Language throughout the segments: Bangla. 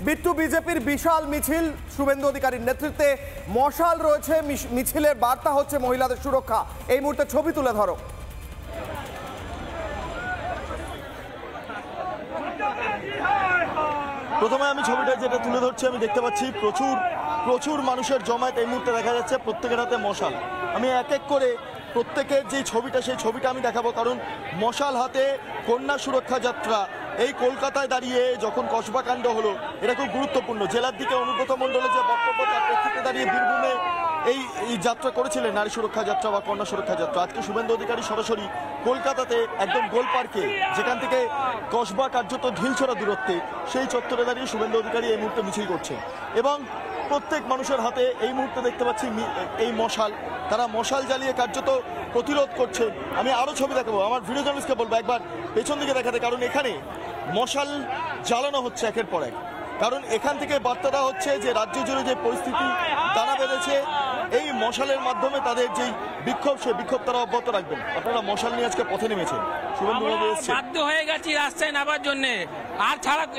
বিট্টু, বিজেপির বিশাল মিছিল শুভেন্দু অধিকারীর নেতৃত্বে, মশাল রয়েছে, মিছিলের বার্তা হচ্ছে মহিলাদের সুরক্ষা। এই মুহূর্তে ছবি তুলে ধরো। প্রথমে আমি ছবিটা যেটা তুলে ধরছি, আমি দেখতে পাচ্ছি প্রচুর মানুষের জমায়েত এই মুহূর্তে দেখা যাচ্ছে, প্রত্যেকের হাতে মশাল। আমি এক এক করে প্রত্যেকের যে ছবিটা, সেই ছবিটা আমি দেখাবো, কারণ মশাল হাতে কন্যা সুরক্ষা যাত্রা এই কলকাতায় দাঁড়িয়ে যখন কসবা কাণ্ড হলো, এটা খুব গুরুত্বপূর্ণ। জেলার দিকে অনুব্রত মণ্ডলের যে বক্তব্য, তার প্রেক্ষিতে দাঁড়িয়ে বীরভূমে এই যাত্রা করেছিলেন নারী সুরক্ষা যাত্রা বা কন্যা সুরক্ষা যাত্রা। আজকে শুভেন্দু অধিকারী সরাসরি কলকাতাতে একদম গোল পার্কে, যেখান থেকে কসবা কার্যত ঢিলছড়া দূরত্বে, সেই চত্বরে দাঁড়িয়ে শুভেন্দু অধিকারী এই মুহূর্তে মিছিল করছেন এবং প্রত্যেক মানুষের হাতে এই মুহূর্তে দেখতে পাচ্ছি এই মশাল। তারা মশাল জ্বালিয়ে কার্যত প্রতিরোধ করছে। আমি আরও ছবি দেখাবো, আমার ভিডিও জার্নালিস্টকে বলবো একবার পেছন দিকে দেখাতে, কারণ এখানে মশাল জ্বালানো হচ্ছে একের পর এক। কারণ এখান থেকে বার্তা দেওয়া হচ্ছে যে রাজ্য জুড়ে যে পরিস্থিতি দানা বেঁধেছে, এই মশালের মাধ্যমে তাদের যেই বিক্ষোভ, সেই বিক্ষোভ তারা অব্যাহত রাখবেন। আপনারা মশাল নিয়ে আজকে পথে নেমেছেন, বাধ্য হয়ে গেছি রাস্তায় নামার জন্য, আর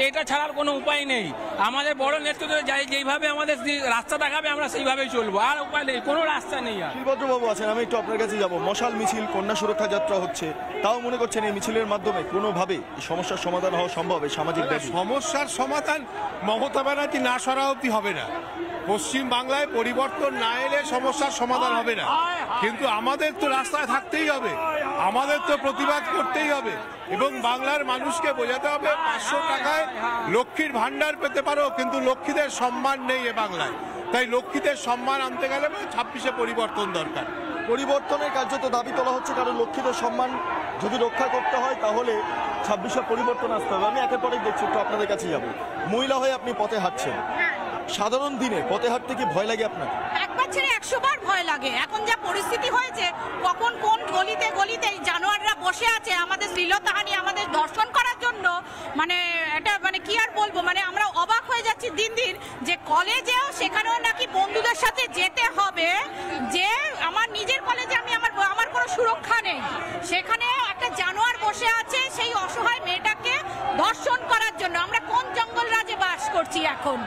এটা ছাড়ার কোনো উপায় নেই। আমাদের বড় নেতৃত্ব যেইভাবে আমাদের রাস্তা দেখাবে আমরা সেইভাবেই চলবো, আর উপায় নেই, কোনো রাস্তা নেই। শিলভদ্রবাবু আছেন, আমি একটু আপনার কাছে যাবো। মশাল মিছিল, কন্যা সুরক্ষা যাত্রা হচ্ছে, তাও মনে করছেন এই মিছিলের মাধ্যমে কোনোভাবে এই সমস্যার সমাধান হওয়া সম্ভব? সামাজিক সমস্যার সমাধান মমতা ব্যানার্জি না সরা অবধি হবে না। পশ্চিম বাংলায় পরিবর্তন না এলে সমস্যার সমাধান হবে না। কিন্তু আমাদের তো রাস্তায় থাকতেই হবে, আমাদের তো প্রতিবাদ করতেই হবে এবং বাংলার মানুষকে বোঝাতে হবে 500 টাকায় লক্ষ্মীর ভান্ডার পেতে পারো, কিন্তু লক্ষ্মীদের সম্মান নেই এ বাংলায়। তাই লক্ষ্মীদের সম্মান আনতে গেলে 26-এ পরিবর্তন দরকার। পরিবর্তনের কার্যত দাবি তোলা হচ্ছে, কারণ লক্ষ্মীদের সম্মান যদি রক্ষা করতে হয় তাহলে 26-এ পরিবর্তন আসতে হবে। আমি একের পরেই দেখছি, একটু আপনাদের কাছে যাবো। মহিলা হয়ে আপনি পথে হাঁটছেন, সাধারণ দিনে পথে হাঁটতে কি ভয় লাগে আপনার? একবার ছেড়ে 100 বার ভয় লাগে। এখন যা পরিস্থিতি হয়েছে, কখন কোন গলিতে গলিতে জানোয়াররা বসে আছে আমাদের শ্লীলতাহানি, আমাদের দর্শন করার জন্য, মানে এটা মানে কি আর বলবো, মানে আমরা অবাক হয়ে যাচ্ছি দিন দিন। যে কলেজেও সেখানেও নাকি বন্ধুদের সাথে যেতে হবে, যে আমার নিজের কলেজে আমি আমার কোনো সুরক্ষা নেই, সেখানে একটা জানোয়ার বসে আছে সেই অসহায় মেয়েটাকে ধর্ষণ করার জন্য। আমরা কোন জঙ্গল রাজে বাস করছি এখন?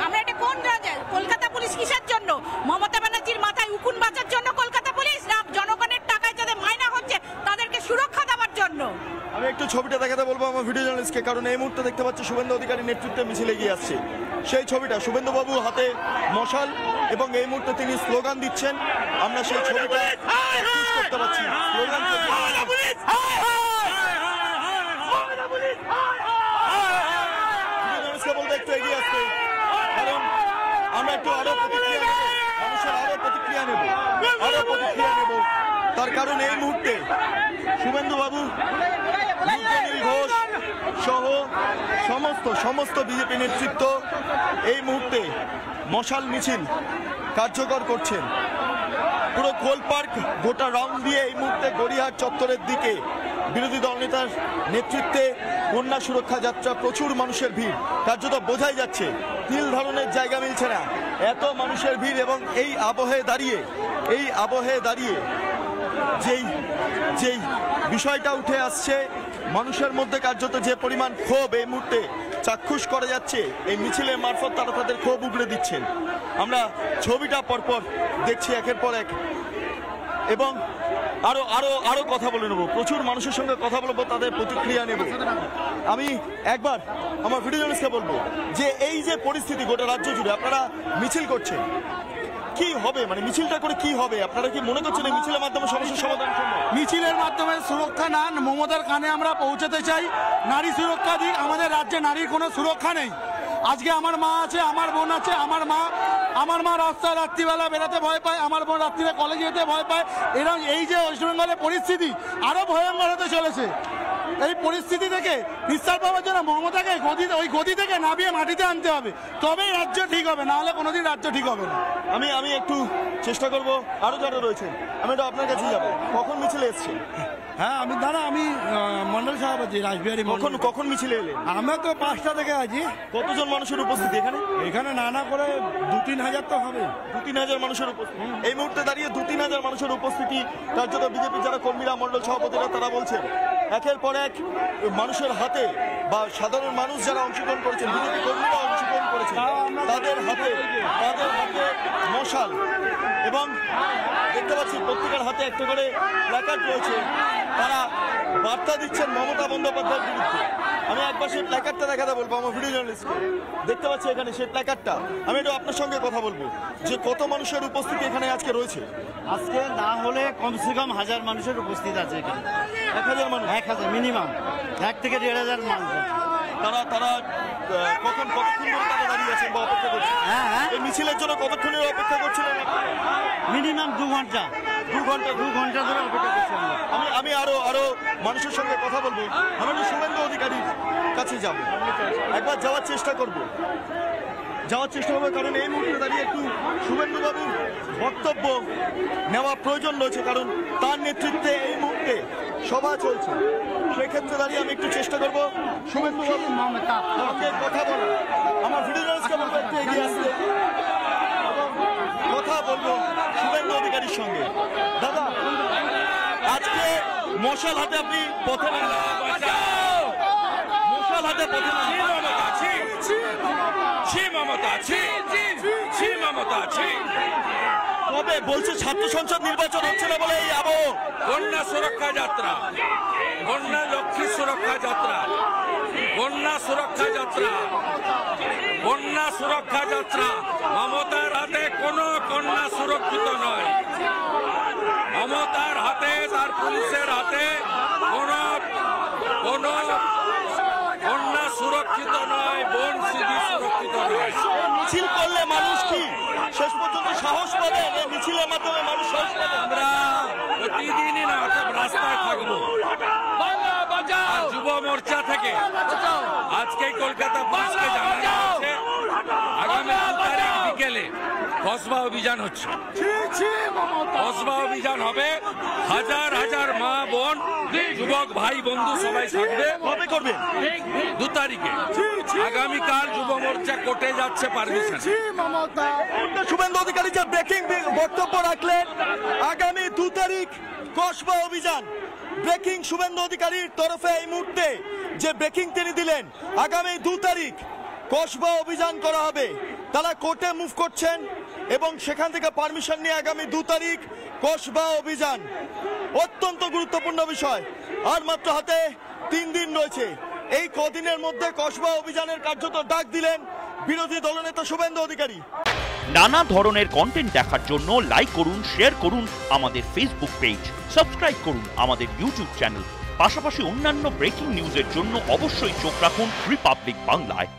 আমরা এটা কোন রাজে? কলকাতা পুলিশ কিসের জন্য? মমতা ব্যানার্জির মাথায় উকুন বাঁচার জন্য কলকাতা পুলিশ, না জনগণের টাকায় যাদের মাইনা হচ্ছে তাদেরকে সুরক্ষা দেওয়ার জন্য? আমি একটু ছবিটা দেখাতে বলবো আমার ভিডিও জার্নালিস্টকে, কারণ এই মুহূর্তে দেখতে পাচ্ছি শুভেন্দু অধিকারী নেতৃত্বে মিছিলে এগিয়ে আসছে। সেই ছবিটা, শুভেন্দু বাবু হাতে মশাল এবং এই মুহূর্তে তিনি স্লোগান দিচ্ছেন। আমরা সেই ছবিটা করতে পারছি। স্লোগান বলতে একটু এগিয়ে আসছে, কারণ আমরা একটু আরো প্রতিক্রিয়া নেব, মানুষের আরো প্রতিক্রিয়া নেব। তার কারণ এই মুহূর্তে শুভেন্দু বাবু, রুদ্রনীল ঘোষ সহ সমস্ত বিজেপি নেতৃত্ব এই মুহূর্তে মশাল মিছিল কার্যকর করছেন। পুরো গোল পার্ক গোটা রাউন্ড দিয়ে এই মুহূর্তে গড়িয়াহাট চত্বরের দিকে বিরোধী দলনেতার নেতৃত্বে কন্যা সুরক্ষা যাত্রা, প্রচুর মানুষের ভিড়, কার্যত বোঝাই যাচ্ছে তিল ধারণের জায়গা মিলছে না, এত মানুষের ভিড়। এবং এই আবহে দাঁড়িয়ে যেই বিষয়টা উঠে আসছে, মানুষের মধ্যে কার্যত যে পরিমাণ ক্ষোভ এই মুহূর্তে চাক্ষুষ করা যাচ্ছে, এই মিছিলের মারফত তারা তাদের ক্ষোভ উগড়ে দিচ্ছেন। আমরা ছবিটা পরপর দেখছি একের পর এক, এবং আরো কথা বলে নেবো, প্রচুর মানুষের সঙ্গে কথা বলবো, তাদের প্রতিক্রিয়া নেব। আমি একবার আমার ভিডিও জার্নালিস্টকে বলবো যে এই যে পরিস্থিতি গোটা রাজ্য জুড়ে আপনারা মিছিল করছেন, কি হবে? মানে মিছিলটা করে কি হবে? আপনারা কি মনে করছেন এই মিছিলের মাধ্যমে সমস্যার সমাধান সম্ভব? মিছিলের মাধ্যমে সুরক্ষা না, মমতার কানে আমরা পৌঁছাতে চাই নারী সুরক্ষা দিক। আমাদের রাজ্যে নারীর কোনো সুরক্ষা নেই। আজকে আমার মা আছে, আমার বোন আছে, আমার মা রাস্তায় রাত্রিবেলা বেরোতে ভয় পায়, আমার বোন রাত্রিরে কলেজে যেতে ভয় পায়। এরকম এই যে ওয়েস্ট বেঙ্গলের পরিস্থিতি আরো ভয়ঙ্কর হতে চলেছে। এই পরিস্থিতি থেকে নিস্তার পাওয়ার জন্য মমতাকে ওই গদি থেকে নামিয়ে মাটিতে আনতে হবে, তবেই রাজ্য ঠিক হবে, না হলে কোনোদিন রাজ্য ঠিক হবে না। আমি একটু চেষ্টা করবো, আরো যারা রয়েছেন আমি একটু আপনার কাছে যাবো। কখন মিছিলে এসছে? হ্যাঁ, আমি মন্ডল সভাপতি রাসবিহারী। কখন মিছিলে এলেন? আমরা তো 5টা থেকে আছি। কতজন মানুষের উপস্থিতি এখানে নানা করে 2-3 হাজার তো হবে। 2-3 হাজার মানুষের উপস্থিতি এই মুহূর্তে দাঁড়িয়ে, 2-3 হাজার মানুষের উপস্থিতি। কার্যত বিজেপির যারা কর্মীরা, মন্ডল সভাপতিরা, তারা বলছেন একের পর এক মানুষের হাতে বা সাধারণ মানুষ যারা অংশগ্রহণ করেছেন, বিজেপি কর্মীরা তাদের হাতে মশাল, এবং দেখতে পাচ্ছি প্রত্যেকের হাতে একটা করে প্ল্যাকার্ড রয়েছে। তারা বার্তা দিচ্ছেন মমতা বন্দ্যোপাধ্যায়ের বিরুদ্ধে। আমি একবার সেই প্ল্যাকার্ডটা দেখাতে বলবো আমার ভিডিও জার্নালিস্টকে। দেখতে পাচ্ছি এখানে সেই প্ল্যাকার্ডটা। আমি একটু আপনার সঙ্গে কথা বলবো যে কত মানুষের উপস্থিতি এখানে আজকে রয়েছে। আজকে না হলে কমসে কম 1000 মানুষের উপস্থিতি আছে এখানে। 1000 মানুষ, 1000 মিনিমাম, 1 থেকে 1.5 মানুষ। তারা কতক্ষণ ধরে তারা দাঁড়িয়ে আছেন বা অপেক্ষা করছেন? হ্যাঁ, এই মিছিলের জন্য কতক্ষণের অপেক্ষা করছিলেন? মিনিমাম 2 ঘন্টা ধরে অপেক্ষা করছেন। আমি আরো মানুষের সঙ্গে কথা বলবো। আমি একটু শুভেন্দু অধিকারীর কাছে যাব, একবার যাওয়ার চেষ্টা করবো, কারণ এই মুহূর্তে দাঁড়িয়ে একটু শুভেন্দু বাবুর বক্তব্য নেওয়া প্রয়োজন রয়েছে, কারণ তার নেতৃত্বে এই মুহূর্তে সভা চলছে। সেক্ষেত্রে দাঁড়িয়ে আমি একটু চেষ্টা করবো শুভেন্দু বাবুর সঙ্গে কথা বলা। আমার ভিডিও জার্নালিস্টকে বলবো একটু এগিয়ে আসতে, কথা বলবো শুভেন্দু অধিকারীর সঙ্গে। দাদা, আজকে মশাল হাতে আপনি পথে কবে বলছে ছাত্র সংসদ নির্বাচন হচ্ছে না বলে এই আবহ? কন্যা সুরক্ষা যাত্রা, কন্যা লক্ষ্মী সুরক্ষা যাত্রা, কন্যা সুরক্ষা যাত্রা, কন্যা সুরক্ষা যাত্রা। মমতার হাতে কোনো কন্যা সুরক্ষিত নয়। মমতার হাতে, তার পুলিশের হাতে কোনো কন্যা সুরক্ষিত নয়, বোন সিধি সুরক্ষিত নয়। মিছিল করলে মানুষ কি শেষ পর্যন্ত সাহস পাবে? মিছিলের মাধ্যমে মানুষ সাহস পাবে। আমরা প্রতিদিনই না রাস্তায় থাকবো। যুব মোর্চা থেকে আজকে কলকাতা পুলিশকে জানানো হচ্ছে আগামী 2 তারিখ বিকেলে কসবা অভিযান হচ্ছে। কসবা অভিযান হবে, হাজার মা বোন যুবক ভাই বন্ধু সবাই থাকবে। কবে করবে? 2 তারিখে। আগামীকাল যুব মোর্চা কোর্টে যাচ্ছে পারমিশন। শুভেন্দু অধিকারী যে ব্রেকিং বক্তব্য রাখলেন, আগামী 2 তারিখ কসবা অভিযান। ব্রেকিং শুভেন্দু অধিকারীর তরফে এই মুহূর্তে যে ব্রেকিং তিনি দিলেন, আগামী 2 তারিখ কসবা অভিযান করা হবে। তারা কোর্টে মুভ করছেন এবং সেখান থেকে পারমিশন নিয়ে আগামী 2 তারিখ কসবা অভিযান। অত্যন্ত গুরুত্বপূর্ণ বিষয়। আর মাত্র হাতে 3 দিন রয়েছে। এই কদিনের মধ্যে কসবা অভিযানের কার্যত ডাক দিলেন বিরোধী দলনেতা শুভেন্দু অধিকারী। নানা ধরনের কন্টেন্ট দেখার জন্য লাইক করুন, শেয়ার করুন আমাদের ফেসবুক পেজ, সাবস্ক্রাইব করুন আমাদের ইউটিউব চ্যানেল। পাশাপাশি অন্যান্য ব্রেকিং নিউজের জন্য অবশ্যই চোখ রাখুন রিপাবলিক বাংলায়।